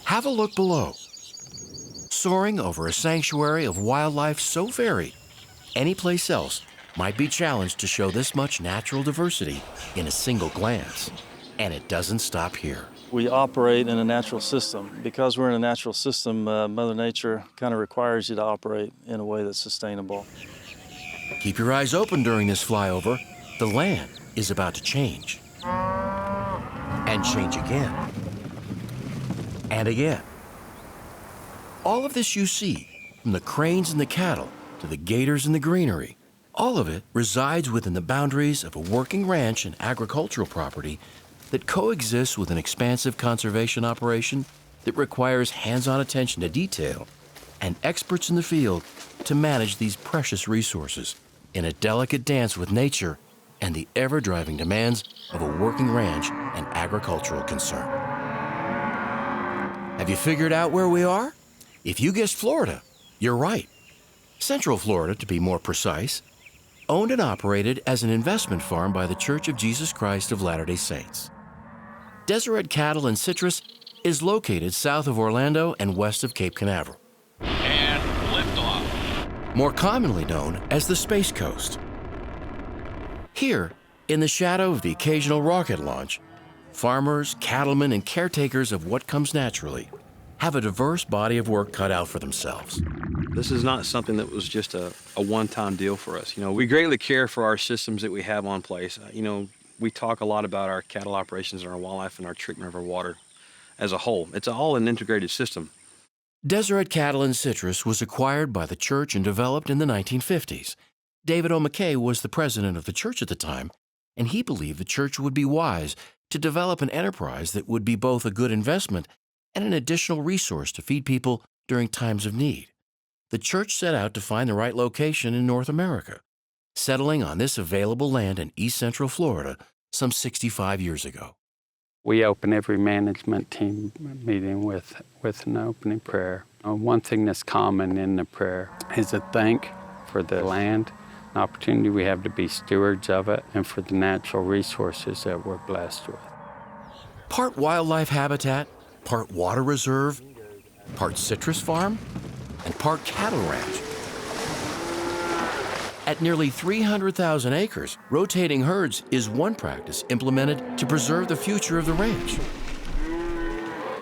Have a look below. Soaring over a sanctuary of wildlife so varied, any place else might be challenged to show this much natural diversity in a single glance. And it doesn't stop here. We operate in a natural system. Because we're in a natural system, Mother Nature kind of requires you to operate in a way that's sustainable. Keep your eyes open during this flyover. The land is about to change. And change again. And again. All of this you see, from the cranes and the cattle to the gators and the greenery, all of it resides within the boundaries of a working ranch and agricultural property that coexists with an expansive conservation operation that requires hands-on attention to detail and experts in the field to manage these precious resources in a delicate dance with nature and the ever-driving demands of a working ranch and agricultural concern. Have you figured out where we are? If you guessed Florida, you're right. Central Florida, to be more precise, owned and operated as an investment farm by the Church of Jesus Christ of Latter-day Saints. Deseret Cattle and Citrus is located south of Orlando and west of Cape Canaveral. And liftoff. More commonly known as the Space Coast. Here, in the shadow of the occasional rocket launch, farmers, cattlemen, and caretakers of what comes naturally have a diverse body of work cut out for themselves. This is not something that was just a one-time deal for us. We greatly care for our systems that we have on place. We talk a lot about our cattle operations and our wildlife and our treatment of our water as a whole. It's all an integrated system. Deseret Cattle and Citrus was acquired by the church and developed in the 1950s. David O. McKay was the president of the church at the time, and he believed the church would be wise to develop an enterprise that would be both a good investment and an additional resource to feed people during times of need. The church set out to find the right location in North America, settling on this available land in East Central Florida some 65 years ago. We open every management team meeting with an opening prayer. One thing that's common in the prayer is a thank for the land, an opportunity we have to be stewards of it, and for the natural resources that we're blessed with. Part wildlife habitat, part water reserve, part citrus farm, and part cattle ranch. At nearly 300,000 acres, rotating herds is one practice implemented to preserve the future of the ranch.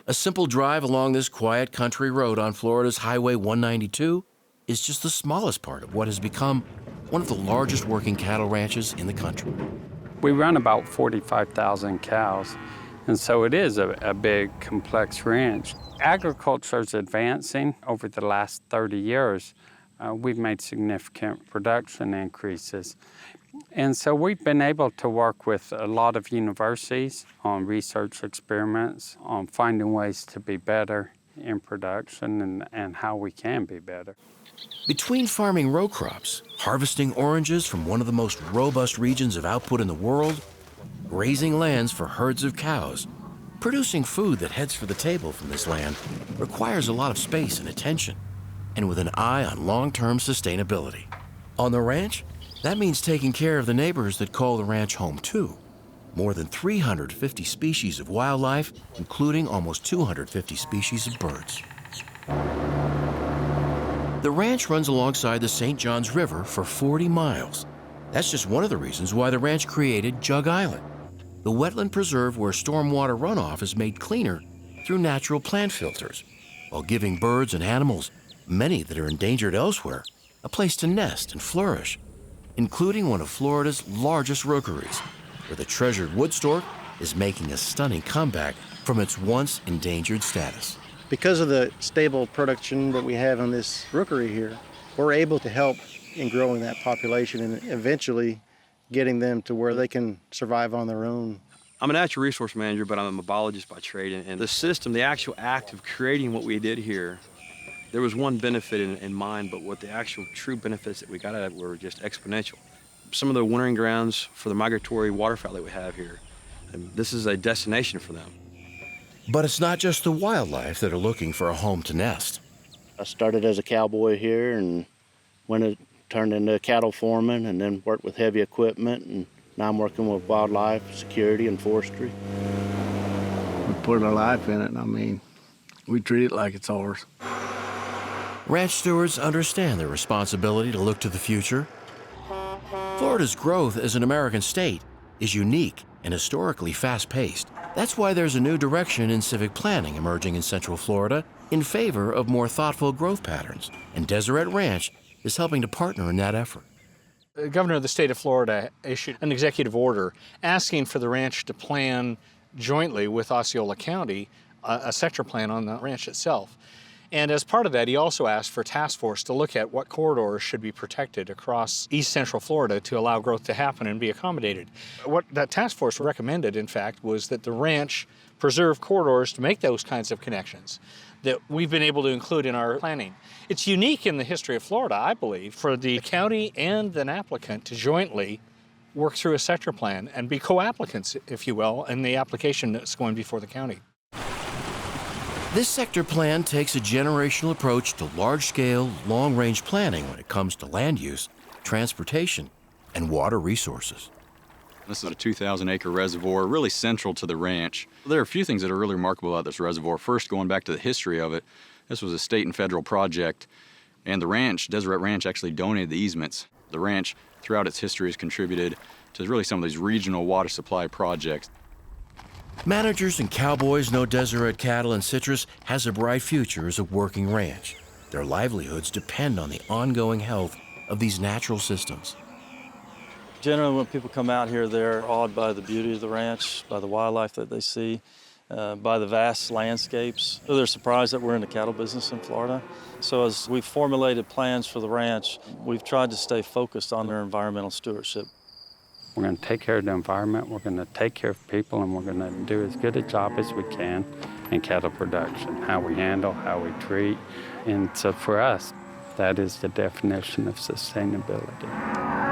A simple drive along this quiet country road on Florida's Highway 192 is just the smallest part of what has become one of the largest working cattle ranches in the country. We run about 45,000 cows, and so it is a big, complex ranch. Agriculture is advancing. Over the last 30 years, we've made significant production increases. And so we've been able to work with a lot of universities on research experiments, on finding ways to be better in production and how we can be better. Between farming row crops, harvesting oranges from one of the most robust regions of output in the world, grazing lands for herds of cows, producing food that heads for the table from this land requires a lot of space and attention, and with an eye on long-term sustainability. On the ranch, that means taking care of the neighbors that call the ranch home too. More than 350 species of wildlife, including almost 250 species of birds. The ranch runs alongside the St. Johns River for 40 miles. That's just one of the reasons why the ranch created Jug Island, the wetland preserve where stormwater runoff is made cleaner through natural plant filters, while giving birds and animals, many that are endangered elsewhere, a place to nest and flourish, including one of Florida's largest rookeries, where the treasured wood stork is making a stunning comeback from its once endangered status. Because of the stable production that we have on this rookery here, we're able to help in growing that population and eventually getting them to where they can survive on their own. I'm a natural resource manager, but I'm a biologist by trade. And the system, the actual act of creating what we did here, there was one benefit in mind, but what the actual true benefits that we got out of it were just exponential. Some of the wintering grounds for the migratory waterfowl that we have here, and this is a destination for them. But it's not just the wildlife that are looking for a home to nest. I started as a cowboy here and turned into a cattle foreman and then worked with heavy equipment, and now I'm working with wildlife, security, and forestry. We put our life in it, and I mean, We treat it like it's ours. Ranch stewards understand their responsibility to look to the future. Florida's growth as an American state is unique and historically fast-paced. That's why there's a new direction in civic planning emerging in Central Florida in favor of more thoughtful growth patterns, and Deseret Ranch is helping to partner in that effort. The governor of the state of Florida issued an executive order asking for the ranch to plan jointly with Osceola County a sector plan on the ranch itself. And as part of that, he also asked for a task force to look at what corridors should be protected across East Central Florida to allow growth to happen and be accommodated. What that task force recommended, in fact, was that the ranch preserve corridors to make those kinds of connections that we've been able to include in our planning. It's unique in the history of Florida, I believe, for the county and an applicant to jointly work through a sector plan and be co-applicants, if you will, in the application that's going before the county. This sector plan takes a generational approach to large-scale, long-range planning when it comes to land use, transportation, and water resources. This is a 2,000-acre reservoir, really central to the ranch. There are a few things that are really remarkable about this reservoir. First, going back to the history of it, this was a state and federal project, and the ranch, Deseret Ranch, actually donated the easements. The ranch, throughout its history, has contributed to really some of these regional water supply projects. Managers and cowboys know Deseret Cattle and Citrus has a bright future as a working ranch. Their livelihoods depend on the ongoing health of these natural systems. Generally, when people come out here, they're awed by the beauty of the ranch, by the wildlife that they see, by the vast landscapes. They're surprised that we're in the cattle business in Florida. So as we've formulated plans for the ranch, we've tried to stay focused on their environmental stewardship. We're going to take care of the environment, we're going to take care of people, and we're going to do as good a job as we can in cattle production, how we handle, how we treat. And so for us, that is the definition of sustainability.